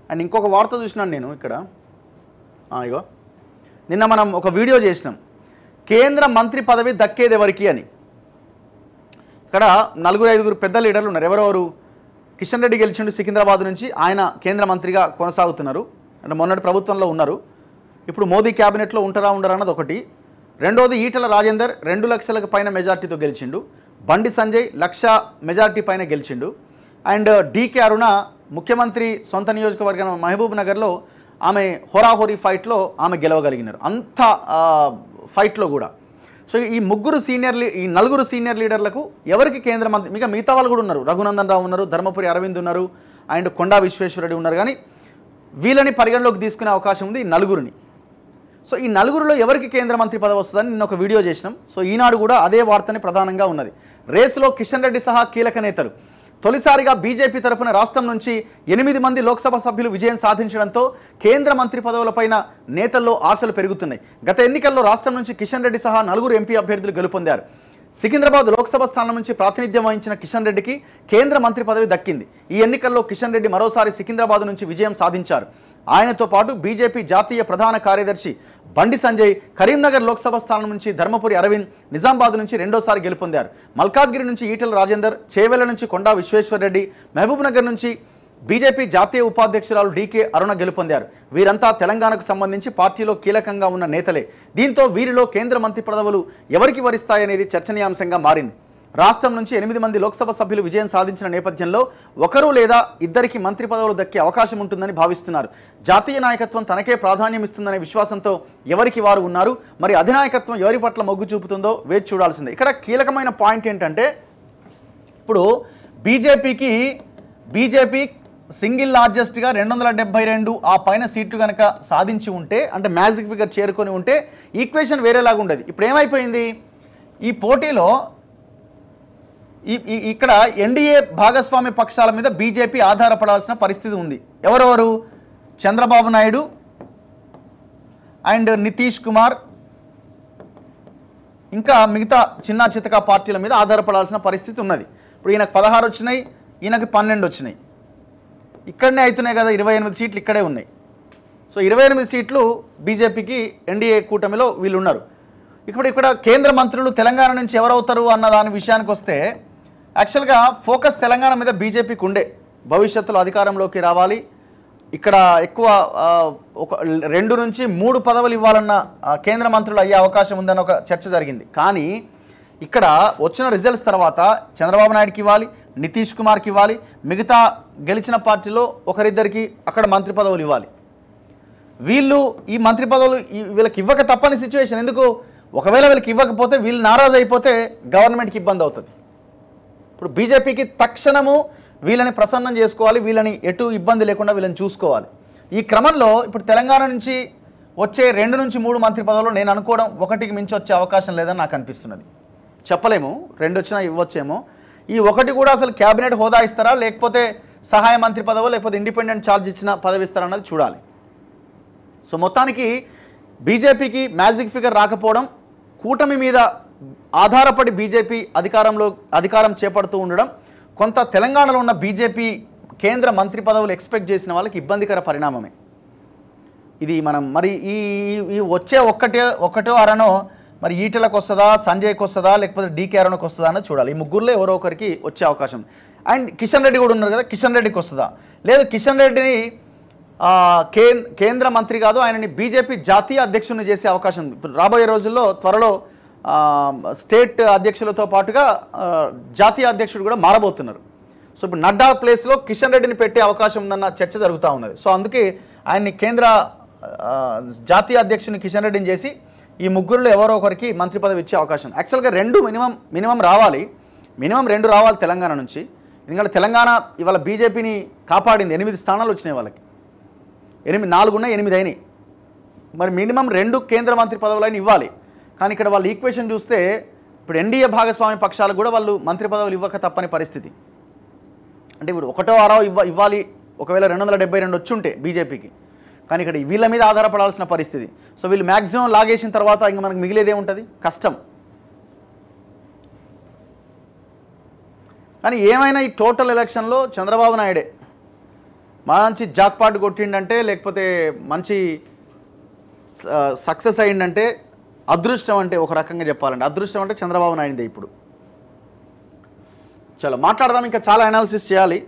And ఇంకొక వార్త చూసినాను నేను ఇక్కడ, ఇగో నిన్న మనం ఒక వీడియో చేసినాం, కేంద్ర మంత్రి పదవి దక్కేది ఎవరికి అని. ఇక్కడ 4-5 పెద్ద లీడర్లు ఉన్నారు. ఎవరెవరు? కిషన్ రెడ్డి గెలిచిండు సికింద్రాబాద్ నుంచి, ఆయన కేంద్ర మంత్రిగా కొనసాగుతున్నారు, అంటే మొన్నటి ప్రభుత్వంలో ఉన్నారు. ఇప్పుడు మోదీ క్యాబినెట్లో ఉంటారా ఉండరా అన్నది ఒకటి. రెండోది ఈటల రాజేందర్ 2 లక్షలకు పైన మెజార్టీతో గెలిచిండు. బండి సంజయ్ 1 లక్ష మెజార్టీ పైన గెలిచిండు. అండ్ డీకే అరుణ ముఖ్యమంత్రి సొంత నియోజకవర్గం మహబూబ్ నగర్లో ఆమె హోరాహోరీ ఫైట్లో ఆమె గెలవగలిగినారు, అంత ఫైట్లో కూడా. సో ఈ 4 సీనియర్ లీడర్లకు ఎవరికి కేంద్ర మంత్రి, మిగతా వాళ్ళు కూడా ఉన్నారు, రఘునందన్ రావు ఉన్నారు, ధర్మపురి అరవింద్ ఉన్నారు, అండ్ కొండా విశ్వేశ్వరరెడ్డి ఉన్నారు. కానీ వీళ్ళని పరిగణలోకి తీసుకునే అవకాశం ఉంది, ఈ 4. సో ఈ 4లో ఎవరికి కేంద్ర మంత్రి పదవి వస్తుందని నిన్న ఒక వీడియో చేసినాం. సో ఈనాడు కూడా అదే వార్తని ప్రధానంగా ఉన్నది. రేసులో కిషన్ రెడ్డి సహా కీలక నేతలు. తొలిసారిగా బీజేపీ తరపున రాష్ట్రం నుంచి 8 మంది లోక్సభ సభ్యులు విజయం సాధించడంతో కేంద్ర మంత్రి పదవులపైన నేతల్లో ఆశలు పెరుగుతున్నాయి. గత ఎన్నికల్లో రాష్ట్రం నుంచి కిషన్ రెడ్డి సహా 4 ఎంపీ అభ్యర్థులు గెలుపొందారు. సికింద్రాబాద్ లోక్సభ స్థానం నుంచి ప్రాతినిధ్యం వహించిన కిషన్ రెడ్డికి కేంద్ర మంత్రి పదవి దక్కింది. ఈ ఎన్నికల్లో కిషన్ రెడ్డి మరోసారి సికింద్రాబాద్ నుంచి విజయం సాధించారు. ఆయనతో పాటు బీజేపీ జాతీయ ప్రధాన కార్యదర్శి బండి సంజయ్ కరీంనగర్ లోక్సభ స్థానం నుంచి ధర్మపురి అరవింద్ నిజామాబాద్ నుంచి రెండోసారి గెలుపొందారు. మల్కాజ్గిరి నుంచి ఈటల రాజేందర్, చేవెళ్ల నుంచి కొండా విశ్వేశ్వరరెడ్డి, మహబూబ్ నగర్ నుంచి బీజేపీ జాతీయ ఉపాధ్యక్షురాలు డీకే అరుణ గెలుపొందారు. వీరంతా తెలంగాణకు సంబంధించి పార్టీలో కీలకంగా ఉన్న నేతలే. దీంతో వీరిలో కేంద్ర మంత్రి పదవులు ఎవరికి వరిస్తాయనేది చర్చనీయాంశంగా మారింది. రాష్ట్రం నుంచి 8 మంది లోక్సభ సభ్యులు విజయం సాధించిన నేపథ్యంలో ఒకరు లేదా ఇద్దరికి మంత్రి పదవులు దక్కే అవకాశం ఉంటుందని భావిస్తున్నారు. జాతీయ నాయకత్వం తనకే ప్రాధాన్యం ఇస్తుందనే విశ్వాసంతో ఎవరికి వారు ఉన్నారు. మరి అధినాయకత్వం ఎవరి పట్ల మొగ్గు చూపుతుందో వేచి చూడాల్సిందే. ఇక్కడ కీలకమైన పాయింట్ ఏంటంటే, ఇప్పుడు బీజేపీ సింగిల్ లార్జెస్ట్గా 272 ఆ పైన సీట్లు కనుక సాధించి ఉంటే, అంటే మ్యాజిక్ ఫిగర్ చేరుకొని ఉంటే ఈక్వేషన్ వేరేలాగా ఉండేది. ఇప్పుడు ఏమైపోయింది, ఈ పోటీలో ఇక్కడ ఎన్డీఏ భాగస్వామ్య పక్షాల మీద బీజేపీ ఆధారపడాల్సిన పరిస్థితి ఉంది. ఎవరెవరు? చంద్రబాబు నాయుడు అండ్ నితీష్ కుమార్, ఇంకా మిగతా చిన్న చితక పార్టీల మీద ఆధారపడాల్సిన పరిస్థితి ఉన్నది. ఇప్పుడు ఈయనకు 16 వచ్చినాయి, ఈయనకు 12 వచ్చినాయి. ఇక్కడనే అవుతున్నాయి కదా, 28 సీట్లు ఇక్కడే ఉన్నాయి. సో 28 సీట్లు బీజేపీకి ఎన్డీఏ కూటమిలో వీళ్ళు ఉన్నారు. ఇక్కడ కేంద్ర మంత్రులు తెలంగాణ నుంచి ఎవరవుతారు అన్న దాని విషయానికి వస్తే, యాక్చువల్గా ఫోకస్ తెలంగాణ మీద బీజేపీకి ఉండే, భవిష్యత్తులో అధికారంలోకి రావాలి, ఇక్కడ ఎక్కువ 2 నుంచి 3 పదవులు ఇవ్వాలన్న కేంద్ర మంత్రులు అయ్యే అవకాశం ఉందన్న ఒక చర్చ జరిగింది. కానీ ఇక్కడ వచ్చిన రిజల్ట్స్ తర్వాత చంద్రబాబు నాయుడుకి ఇవ్వాలి, నితీష్ కుమార్కి ఇవ్వాలి, మిగతా గెలిచిన పార్టీలో ఒకరిద్దరికి అక్కడ మంత్రి పదవులు ఇవ్వాలి. వీళ్ళు ఈ మంత్రి పదవులు వీళ్ళకి ఇవ్వక తప్పని సిచ్యువేషన్. ఎందుకు? ఒకవేళ వీళ్ళకి ఇవ్వకపోతే వీళ్ళు నారాజు అయిపోతే గవర్నమెంట్కి ఇబ్బంది అవుతుంది. ఇప్పుడు బీజేపీకి తక్షణము వీళ్ళని ప్రసన్నం చేసుకోవాలి, వీళ్ళని ఎటు ఇబ్బంది లేకుండా వీళ్ళని చూసుకోవాలి. ఈ క్రమంలో ఇప్పుడు తెలంగాణ నుంచి వచ్చే 2 నుంచి 3 మంత్రి పదవులు నేను అనుకోవడం 1కి మించి వచ్చే అవకాశం లేదని నాకు అనిపిస్తున్నది. చెప్పలేము, 2 వచ్చినా ఇవ్వచ్చేమో. ఈ 1 కూడా అసలు క్యాబినెట్ హోదా ఇస్తారా, లేకపోతే సహాయ మంత్రి పదవో, లేకపోతే ఇండిపెండెంట్ ఛార్జ్ ఇచ్చిన పదవి ఇస్తారా అన్నది చూడాలి. సో మొత్తానికి బీజేపీకి మ్యాజిక్ ఫిగర్ రాకపోవడం, కూటమి మీద ఆధారపడి బీజేపీ అధికారం చేపడుతూ ఉండడం, కొంత తెలంగాణలో ఉన్న బీజేపీ కేంద్ర మంత్రి పదవులు ఎక్స్పెక్ట్ చేసిన వాళ్ళకి ఇబ్బందికర పరిణామమే ఇది. మనం మరి ఈ వచ్చే ఒకటో అరనో మరి ఈటలకు వస్తుందా, సంజయ్కి వస్తుందా, లేకపోతే డీకే అరుణకు వస్తుందా అన్నది చూడాలి. ఈ 3లో ఎవరో ఒకరికి వచ్చే అవకాశం. అండ్ కిషన్ రెడ్డి కూడా ఉన్నారు కదా, కిషన్ రెడ్డికి వస్తుందా, లేదు కిషన్ రెడ్డిని కేంద్ర మంత్రి కాదు, ఆయనని బీజేపీ జాతీయ అధ్యక్షుని చేసే అవకాశం ఉంది. ఇప్పుడు రాబోయే రోజుల్లో త్వరలో స్టేట్ అధ్యక్షులతో పాటుగా జాతీయ అధ్యక్షుడు కూడా మారబోతున్నారు. సో ఇప్పుడు నడ్డా ప్లేస్లో కిషన్ రెడ్డిని పెట్టే అవకాశం ఉందన్న చర్చ జరుగుతూ ఉన్నది. సో అందుకే ఆయన్ని కేంద్ర జాతీయ అధ్యక్షుని కిషన్ రెడ్డిని చేసి ఈ 3లో ఎవరో ఒకరికి మంత్రి పదవి ఇచ్చే అవకాశం. యాక్చువల్గా 2 మినిమం రావాలి, మినిమం 2 రావాలి తెలంగాణ నుంచి. ఎందుకంటే తెలంగాణ ఇవాళ బీజేపీని కాపాడింది. 8 స్థానాలు వచ్చినాయి వాళ్ళకి, 4 ఉన్నాయి, 8 అయినాయి. మరి మినిమం 2 కేంద్ర మంత్రి పదవులైన ఇవ్వాలి. కానీ ఇక్కడ వాళ్ళు ఈక్వేషన్ చూస్తే ఇప్పుడు ఎన్డీఏ భాగస్వామ్య పక్షాలకు కూడా వాళ్ళు మంత్రి పదవులు ఇవ్వక తప్పని పరిస్థితి. అంటే ఇప్పుడు 1వ 6వ ఇవ్వాలి, ఒకవేళ 272 వచ్చి ఉంటే బీజేపీకి. కానీ ఇక్కడ వీళ్ళ మీద ఆధారపడాల్సిన పరిస్థితి. సో వీళ్ళు మ్యాక్సిమం లాగేసిన తర్వాత ఇంకా మనకు మిగిలేదే ఉంటుంది, కష్టం. కానీ ఏమైనా ఈ టోటల్ ఎలక్షన్లో చంద్రబాబు నాయుడే మంచి జాక్పాట్ కొట్టిండంటే లేకపోతే మంచి సక్సెస్ అయిందంటే అదృష్టం అంటే ఒక రకంగా చెప్పాలంటే అదృష్టం అంటే చంద్రబాబు నాయుడుదే ఇప్పుడు. చలో మాట్లాడదాం, ఇంకా చాలా అనాలిసిస్ చేయాలి.